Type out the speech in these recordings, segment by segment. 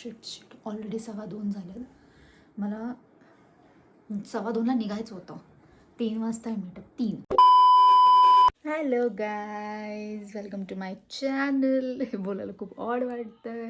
Shit already 2:15 झाले. मला 2:15ला निघायचं होतं. 3 वाजता आहे meetup. 3. Hello guys, welcome to my channel. हे बोलायला खूप ऑड वाटतं,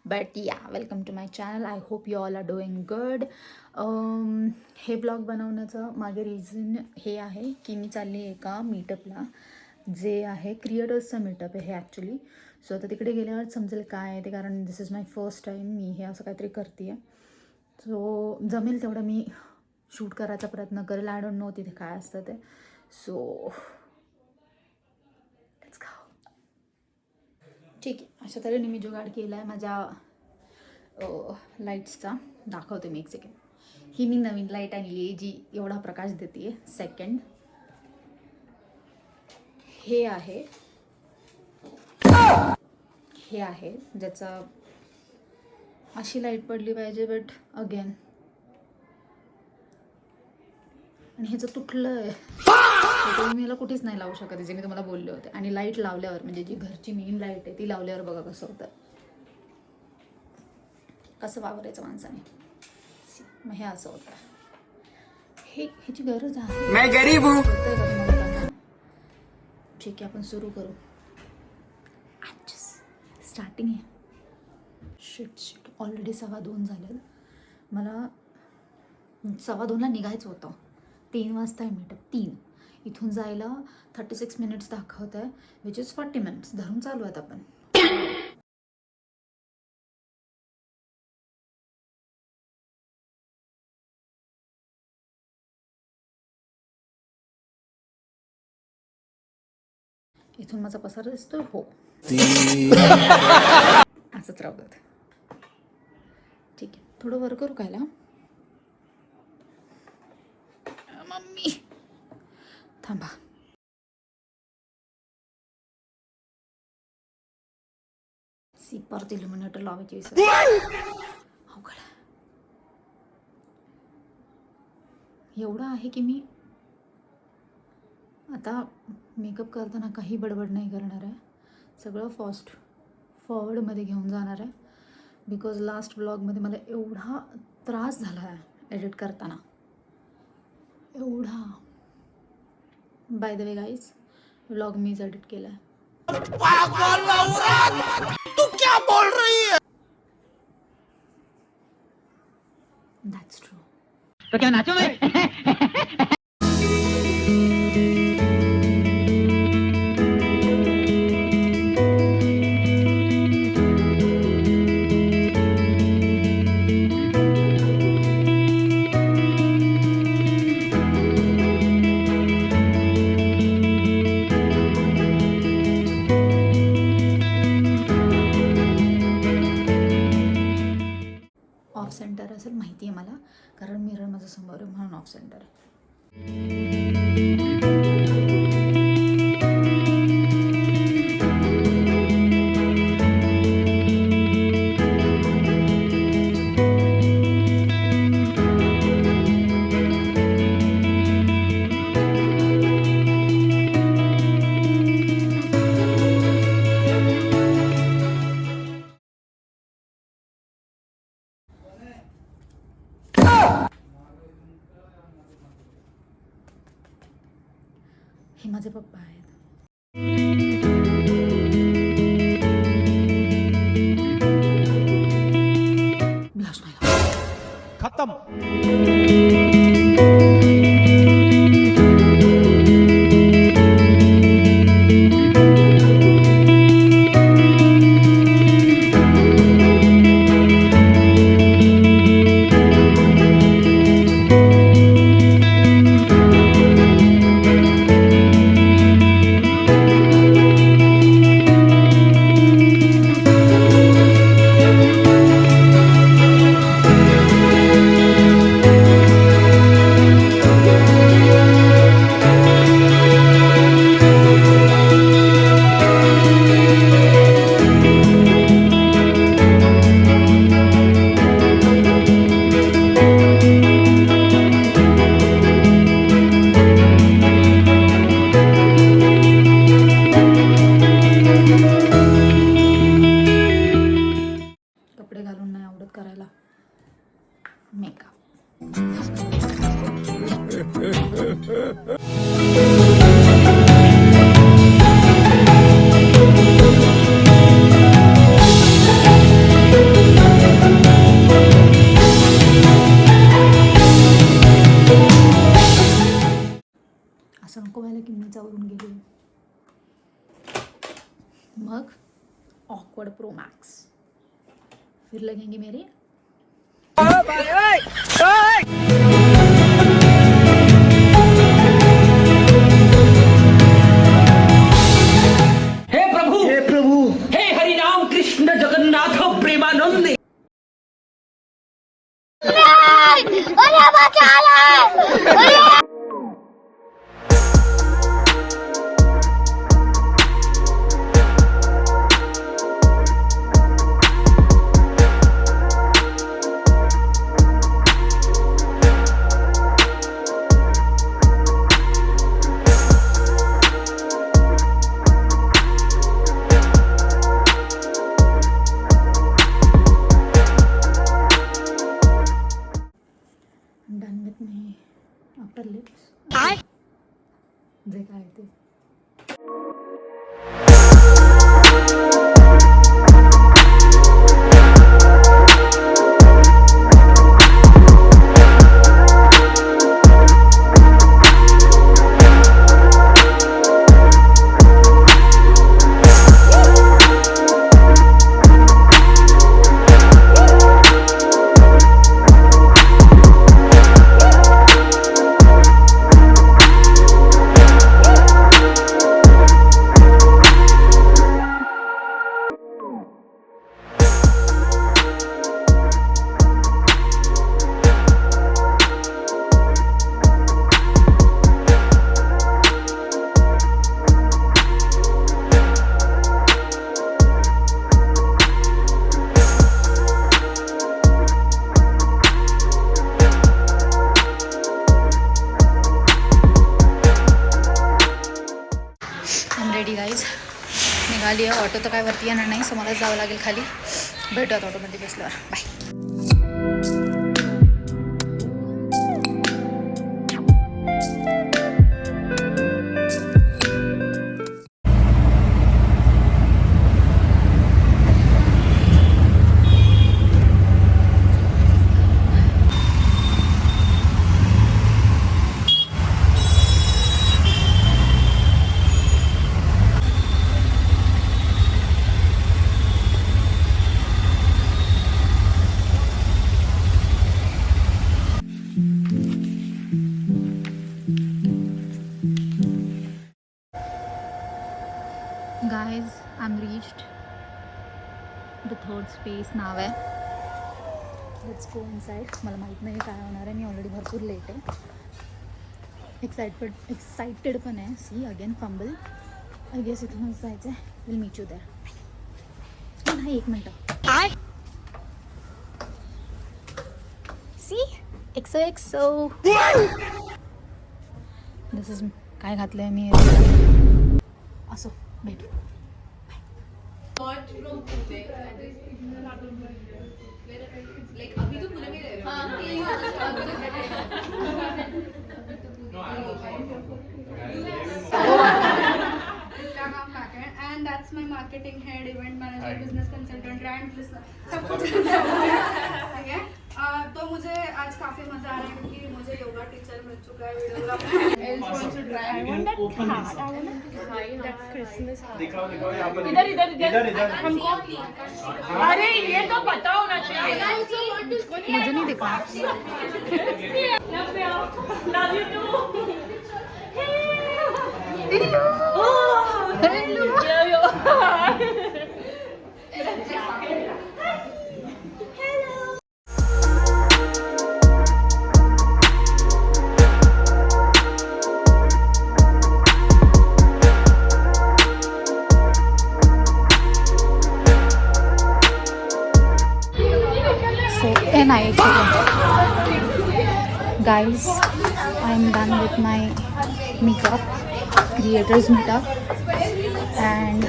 but ya, welcome to my channel. I hope you all are doing good. हे ब्लॉग बनवण्याचं मागे रिझन हे आहे की मी चालली आहे एका मीटअपला, जे आहे क्रिएटर्सचं मीटअप आहे हे ॲक्च्युली. सो आता तिकडे गेल्यावर समजेल काय आहे ते, कारण दिस इज माय फर्स्ट टाईम मी हे असं काहीतरी करते आहे. सो जमेल तेवढं मी शूट करायचा प्रयत्न करेल. आय डोंट नो तिथे काय असतं ते. So let's go. ठीक आहे, अशा तऱ्हेने मी जुगाड केला आहे माझ्या लाईट्सचा. दाखवते मी एक सेकंड. ही मी नवीन लाईट आणली आहे जी एवढा प्रकाश देते आहे. सेकंड, हे आहे ज्याचा अशी लाईट पडली पाहिजे, बट अगेन आणि ह्याचं तुटलं आहे. तर मी याला कुठेच नाही लावू शकत, जे मी तुम्हाला बोलले होते. आणि लाईट लावल्यावर, म्हणजे जी घरची मेन लाईट आहे ती लावल्यावर बघा कसं होतं, कसं वावरायचं माणसाने. मग हे असं होतं. ह्याची गरज आहे. मैं गरीब हूँ. ठीक आहे, आपण सुरू करू. स्टार्टिंग आहे. शिट ऑलरेडी 2:15 झाले. मला 2:15ला निघायचं होतं. 3 वाजता आहे मीटअप. 3 इथून जायला 36 मिनिट्स दाखवत आहे, विच इज 40 मिनिट्स धरून चालू आहेत आपण. इथून माझा पसारा दिसतोय. हो, असंच राहू देत. ठीक आहे, थोडं वर करू कायला. मम्मी थांबा. परत इल्युमिनेटर लावायची विसर. अवघड एवढं आहे की मी आता मेकअप करताना काही बडबड नाही करणार आहे. सगळं फास्ट फॉरवर्डमध्ये घेऊन जाणार आहे. बिकॉज लास्ट ब्लॉगमध्ये मला एवढा त्रास झाला आहे एडिट करताना, एवढा. By the way guys, vlog मीच एडिट केला आहे. तू क्या बोल रही है? That's true. तो क्या नाचो मैं? ऑफ सेंटर असेल माहिती आहे मला, कारण मिरर माझं समोर आहे म्हणून ऑफ सेंटर आहे. हे माझे पप्पा आहेत. ब्लश नाही लावत. खत्म. नाही आवडत करायला मेकअप. असं नको व्हायला की मीच आवरून गेली. मग ऑकवर्ड प्रो मॅक्स फिर लगेंगे मेरे. हे प्रभु हे Hari Ram Krishna Jagannath Premanand. Done with me after lips जे काय ते. रेडी गाईज निघाली आहे. ऑटो तर काय वरती येणार नाही सो मला जावं लागेल खाली. भेटूयात ऑटोमध्ये बसल्यावर. Bye. Guys I am reached the third space नाव आहे. Let's go inside. मला माहीत नाही काय होणार आहे. मी ऑलरेडी भरपूर लेट आहे. एक्साइटेड पण आहे. See again fumble. I guess इथूनच जायचं आहे. Will meet you there. नाही 1 मिनटं. सी एक्सो एक्सो. दिस इज काय घातलं आहे मी. असो भेटू. अभी तो पूरा में रह रहा है. And that's my marketing head, event manager, business consultant, brand listener, सब कुछ ठीक है. तो मुझे आज काफी मजा आ रहा है क्योंकि मुझे योगा टीचर मिल चुका है. इधर हमको. अरे ये तो पता होना चाहिए. मुझे नहीं दिखा. Love you too. Guys, I am done with my meetup, creators meetup, and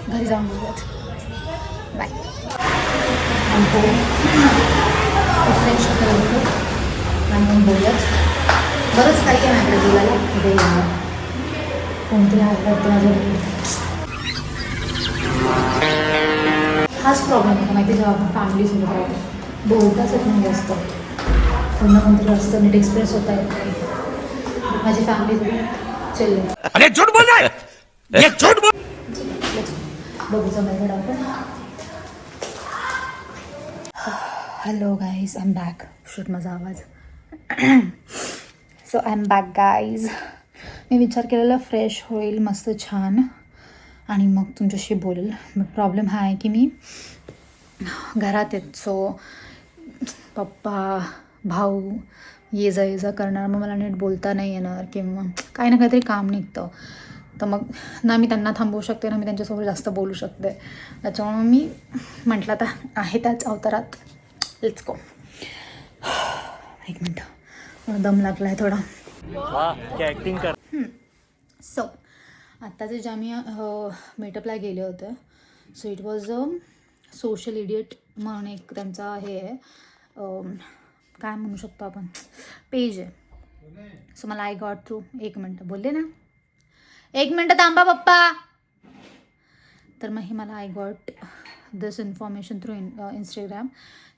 घरी जाऊन बघूयात. बाय. फ्रेश करायचं आणि मग बोलत बरंच काही काय मॅटर बोलायला पुढे कोणतरी आवडतं माझ्या घरी. हाच प्रॉब्लेम होता माहिती, जेव्हा आपण फॅमिलीसोबत राहतो बोलताच येत नाही जास्त, कोणा कोणतरी असतं नीट एक्सप्रेस होता येत नाही. माझी फॅमिली चल अरे झूठ बोल रहा है, ये झूठ बोल. बघू जमेल आपण. Hello guys, I am back. Shoot माझा आवाज. So I am back guys. मी विचार केलेला फ्रेश होईल मस्त छान आणि मग तुमच्याशी बोलेल. बट प्रॉब्लेम हा आहे की मी घरात येत, सो पप्पा भाऊ ये जा करणार, मग मला नीट बोलता नाही येणार किंवा काही ना काहीतरी काम निघतं. तर मग ना मी त्यांना थांबवू शकते ना मी त्यांच्यासोबत जास्त बोलू शकते. त्याच्यामुळे मी म्हटलं आता आहे त्याच अवतारात लेट्स गो. एक मिनटं, मला दम लागला आहे थोडा. ऍक्टिंग कर. सो आत्ता जे आम्ही मेटअपला गेले होते, so it was a social idiot म्हणून एक त्यांचा हे आहे, काय म्हणू शकतो आपण, पेज आहे. सो मला आय गॉट थ्रू, एक मिनटं बोलले ना, एक मिनटं थांबा पप्पा. तर मग हे मला I got this information through Instagram.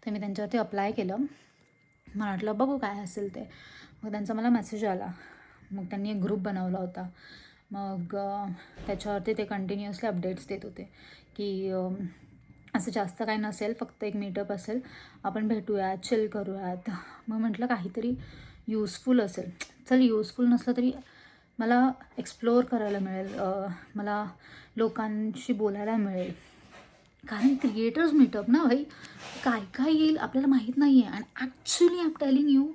तर मी त्यांच्यावरती अप्लाय केलं. मला वाटलं बघू काय असेल ते. मग त्यांचा मला मेसेज आला. मग त्यांनी एक ग्रुप बनवला होता. मग त्याच्यावरती ते कंटिन्युअसली अपडेट्स देत होते की असं जास्त काही नसेल, फक्त एक मीटअप असेल, आपण भेटूयात, चिल करूयात. मग म्हटलं काहीतरी यूजफुल असेल. चल यूजफुल नसलं तरी मला एक्सप्लोअर करायला मिळेल, मला लोकांशी बोलायला मिळेल. कारण क्रिएटर्स मीटअप ना भाई, काय काय येईल आपल्याला माहीत नाही आहे. आणि actually I am telling you,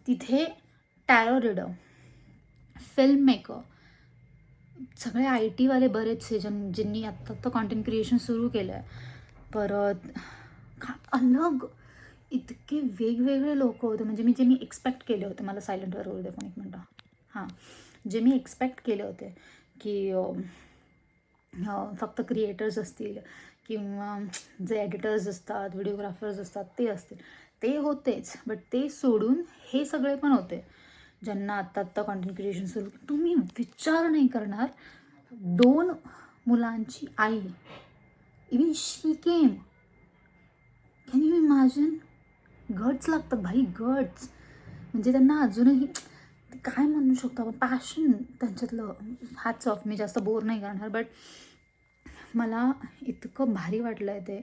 तिथे टॅरो रीडर, फिल्म मेकर, सगळे IT वाले बरेचसे ज्यांनी आत्ता कॉन्टेंट क्रिएशन सुरू केलं आहे. परत अलग इतके वेगवेगळे लोक होते, म्हणजे जे मी एक्सपेक्ट केले होते. मला सायलेंटवर होऊ दे पण एक मिनटं. हां, जे मी एक्सपेक्ट केले होते की फक्त क्रिएटर्स असतील किंवा जे एडिटर्स असतात, व्हिडिओग्राफर्स असतात ते असतील, ते होतेच. बट ते सोडून हे सगळे पण होते ज्यांना आत्ता कॉन्टेंट क्रिएशन सुरू. तुम्ही विचार नाही करणार, 2 मुलांची आई, even she came. Can you imagine? Guts लागतात भाई, गट्स. म्हणजे त्यांना अजूनही काय म्हणू शकतो आपण, पॅशन त्यांच्यातलं. Hats off. मी जास्त बोर नाही करणार, बट मला इतकं भारी वाटलं आहे ते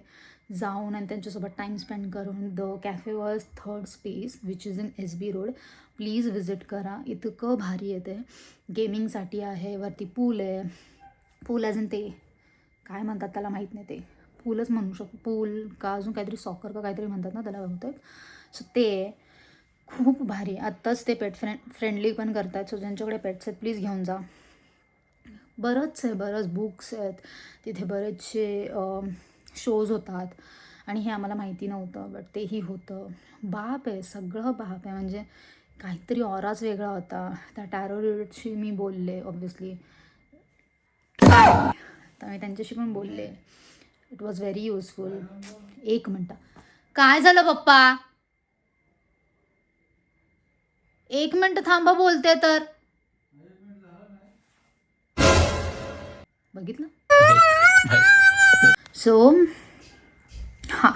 जाऊन आणि त्यांच्यासोबत टाईम स्पेंड करून. The cafe was 3rd space which is in SB road. Please visit करा, इतकं भारी आहे ते. गेमिंगसाठी आहे, वरती पूल आहे. पूल ॲज इन ते काय म्हणतात त्याला माहीत नाही, ते पूलच म्हणू शकतो. पूल का अजून काहीतरी सॉकर का काहीतरी म्हणतात ना त्याला बहुतेक. सो ते खूप भारी आहे. आत्ताच ते पेट फ्रेंडली पण करतात. सो ज्यांच्याकडे पेट्स आहेत प्लीज घेऊन जा. बरंच बुक्स आहेत तिथे, बरेचसे शोज होतात. आणि हे आम्हाला माहिती नव्हतं, बट तेही होतं. बाप आहे, सगळं बाप आहे. म्हणजे काहीतरी ऑराच वेगळा होता. त्या टॅरो रीडरशी मी बोलले ऑब्व्हियसली, तर मी त्यांच्याशी पण बोलले. It was very useful. एक मिनटं, काय झालं पप्पा? 1 मिनटं थांबा, बोलते तर. बघितलं. सो हां,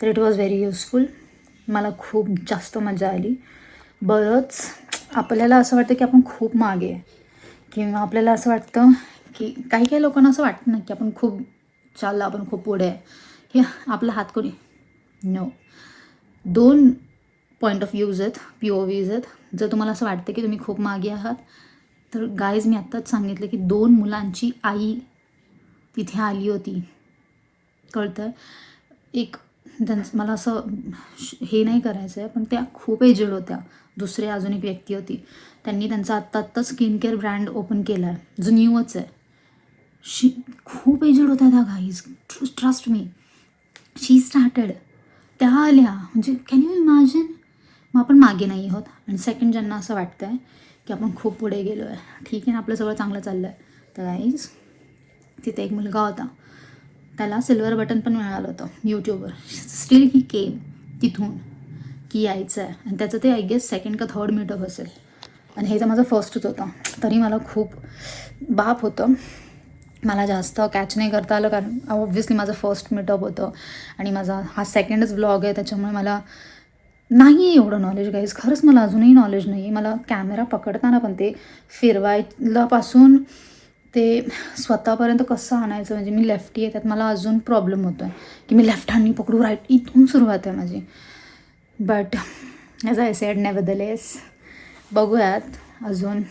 तर इट वॉज व्हेरी युजफुल. मला खूप जास्त मजा आली. बरंच आपल्याला असं वाटतं की आपण खूप मागे आहे, किंवा आपल्याला असं वाटतं की काही लोकांना असं वाटतं ना की आपण खूप चाललं, आपण खूप पुढे आहे, की आपला हात कोणी. नो, 2 पॉईंट ऑफ व्ह्यूज आहेत, POVs आहेत. जर तुम्हाला असं वाटतं की तुम्ही खूप मागे आहात, तर गाईज मी आत्ताच सांगितलं की 2 मुलांची आई तिथे आली होती, कळतं. एक मला असं हे नाही करायचं आहे, पण त्या खूप एजेड होत्या. दुसरे अजून एक व्यक्ती होती, त्यांनी त्यांचा आत्ता स्किन केअर ब्रँड ओपन केला आहे, जो न्यूच आहे. खूप एजेड होत्या त्या गाईज, ट्रस्ट मी. शी स्टार्टेड, त्या आल्या. म्हणजे कॅन यू इमॅजिन? मग आपण मागे नाही आहोत. आणि सेकंड, ज्यांना असं वाटतं आहे की आपण खूप पुढे गेलो आहे, ठीक आहे ना, आपलं सगळं चांगलं चाललं आहे, तर गाईज तिथे एक मुलगा होता, त्याला सिल्वर बटन पण मिळालं होतं यूट्यूबवर. स्टील ही केम तिथून की यायचं आहे, आणि त्याचं ते आय गेस सेकंड का थर्ड मीटअप असेल, आणि हे तर माझं फर्स्टच होतं. तरी मला खूप बाप होतं, मला जास्त कॅच नाही करता आलं, कारण ऑब्व्हियसली माझं फर्स्ट मीटअप होतं आणि माझा हा सेकंडच व्लॉग आहे. त्याच्यामुळे मला नाही आहे एवढं नॉलेज गाईज, खरंच मला अजूनही नॉलेज नाही आहे. मला कॅमेरा पकडताना पण ते फिरवायलापासून ते स्वतःपर्यंत कसं आणायचं, म्हणजे मी लेफ्टी आहे, त्यात मला अजून प्रॉब्लेम होतो आहे की मी लेफ्ट हँडनी पकडू, राईट इथून सुरुवात आहे माझी. बट ॲज आय सेड नेव्हरदलेस बघूयात अजून.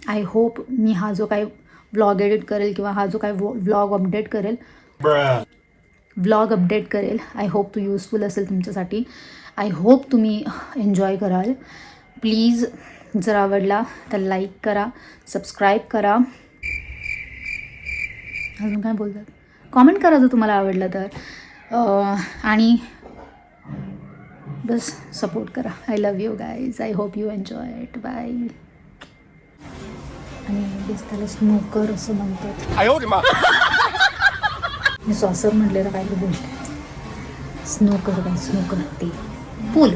आय होप मी हा जो काही व्लॉग एडिट करेल किंवा हा जो काही व्लॉग अपडेट करेल आय होप तो यूजफुल असेल तुमच्यासाठी. आय होप तुम्ही एन्जॉय कराल. प्लीज जर आवडला तर लाईक करा, सबस्क्राईब करा, अजून काय बोलतात, कॉमेंट करा जर तुम्हाला आवडलं तर, आणि बस सपोर्ट करा. I love you guys. I hope you enjoy it. Bye. आणि बेस त्याला स्नोकर असं म्हणतात. मी सॉसर म्हटलेलं काय बोलते, स्नोकर काय, स्नोकर ते पूल.